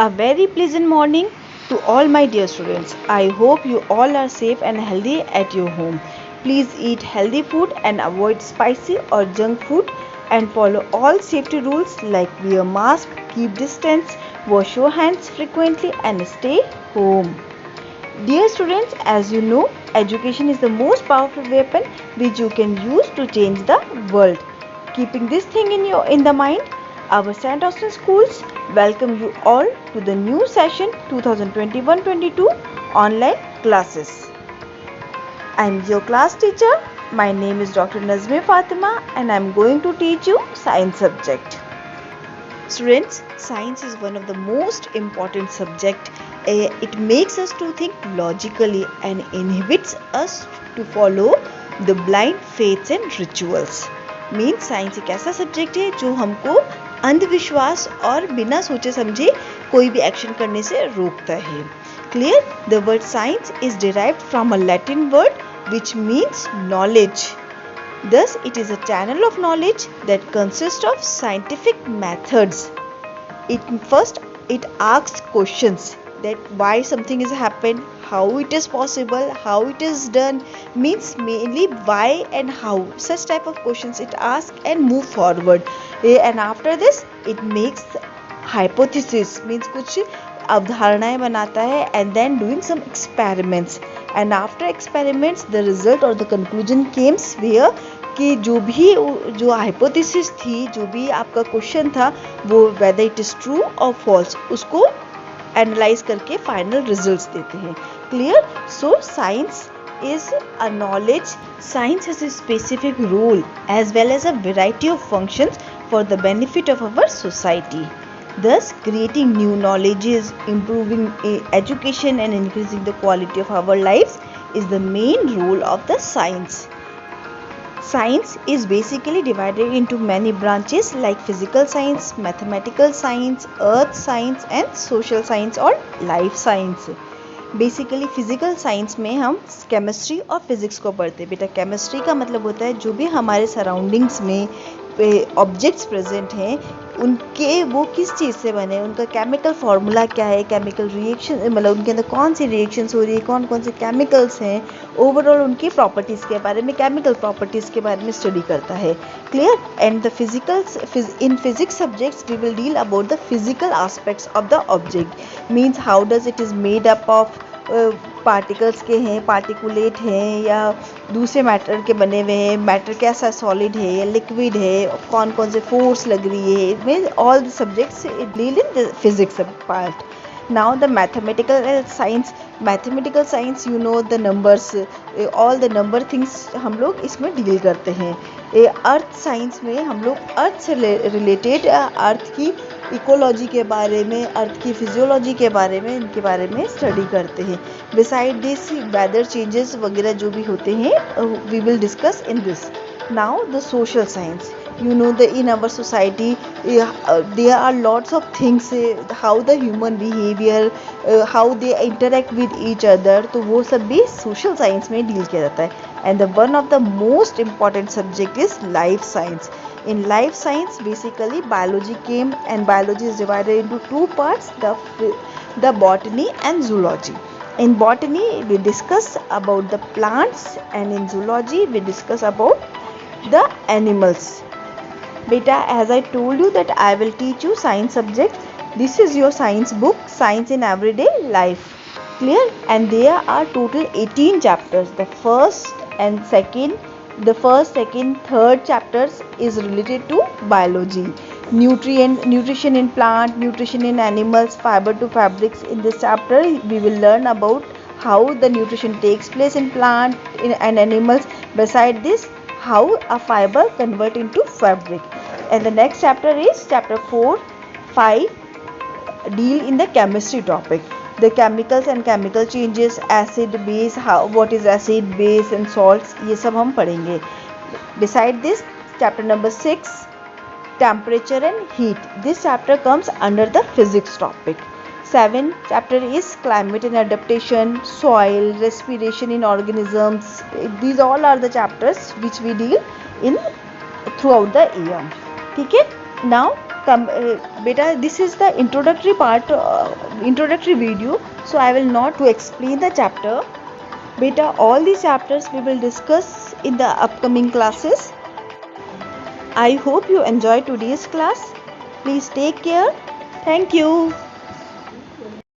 A very pleasant morning to all my dear students. I hope you all are safe and healthy at your home. Please eat healthy food and avoid spicy or junk food and follow all safety rules like wear mask, keep distance, wash your hands frequently and stay home. Dear students, as you know, education is the most powerful weapon which you can use to change the world. Keeping this thing in the mind, our St. Austin schools welcome you all to the new session 2021-22 online classes. I am your class teacher. My name is Dr. Nazmi Fatima and I am going to teach you science subject. Students, science is one of the most important subject. It makes us to think logically and inhibits us to follow the blind faiths and rituals. Means science एक ऐसा subject है जो हमको अंधविश्वास और बिना सोचे समझे कोई भी एक्शन करने से रोकता है. Clear? The word science is derived from a Latin word which means knowledge. Thus, it is a channel of knowledge that consists of scientific methods. It asks questions that why something has happened, how it is possible, how it is done, means mainly why and how. Such type of questions it asks and move forward. And after this, it makes hypothesis, means कुछ अवधारणाएं बनाता है and then doing some experiments. And after experiments, the result or the conclusion comes where कि जो hypothesis थी, जो भी आपका क्वेश्चन था, वो whether it is true or false, उसको एनालाइज करके फाइनल रिजल्ट्स देते हैं. Clear? So science is a knowledge. Science has a specific role as well as a variety of functions for the benefit of our society. Thus, creating new knowledges, improving education and increasing the quality of our lives is the main role of the science. Science is basically divided into many branches like physical science, mathematical science, earth science and social science or life science. Basically physical science में हम chemistry और physics को पढ़ते हैं. बेटा, chemistry का मतलब होता है जो भी हमारे सराउंडिंग्स में ऑब्जेक्ट्स प्रेजेंट हैं उनके वो किस चीज़ से बने, उनका केमिकल फार्मूला क्या है, केमिकल रिएक्शन मतलब उनके अंदर कौन सी रिएक्शंस हो रही है, कौन कौन से केमिकल्स हैं, ओवरऑल उनकी प्रॉपर्टीज़ के बारे में, केमिकल प्रॉपर्टीज़ के बारे में स्टडी करता है. Clear? And the in physics subjects we will deal about the physical aspects of the object. Means how does it is made up of particles के हैं, पार्टिकुलेट हैं या दूसरे मैटर के बने हुए हैं, मैटर कैसा सॉलिड है या लिक्विड है, कौन कौन से फोर्स लग रही है. Means all the subjects deal in the physics part. Now the mathematical science you know the numbers, all the number things हम लोग इसमें डील करते हैं. अर्थ साइंस में हम लोग अर्थ से रिलेटेड अर्थ की इकोलॉजी के बारे में, अर्थ की फिजियोलॉजी के बारे में, इनके बारे में स्टडी करते हैं. बिसाइड दिस वेदर चेंजेस वगैरह जो भी होते हैं we will discuss in this. Now the social science. You know that in our society there are lots of things, how the human behavior, how they interact with each other, तो वो सब भी social science में deal किया जाता है. And the one of the most important subject is life science. In life science basically biology came, and biology is divided into two parts, the botany and zoology. In botany we discuss about the plants and in zoology we discuss about the animals. Beta, as I told you that I will teach you science subject. This is your science book, Science in Everyday Life. Clear? And there are total 18 chapters. The first, second, third chapters is related to biology. Nutrition in plant, nutrition in animals, fiber to fabrics. In this chapter, we will learn about how the nutrition takes place in plant and animals. Beside this, how a fiber convert into fabric. And the next chapter is chapter 4, 5 deal in the chemistry topic. The chemicals and chemical changes, acid, base, what is acid, base and salts, ये सब हम पढ़ेंगे. Beside this, chapter number 6, temperature and heat. This chapter comes under the physics topic. 7 chapter is climate and adaptation, soil, respiration in organisms. These all are the chapters which we deal in throughout the year. ठीक है? Now beta, this is the introductory part, introductory video, so I will not to explain the chapter. Beta, all these chapters we will discuss in the upcoming classes. I hope you enjoyed today's class. Please take care. Thank you.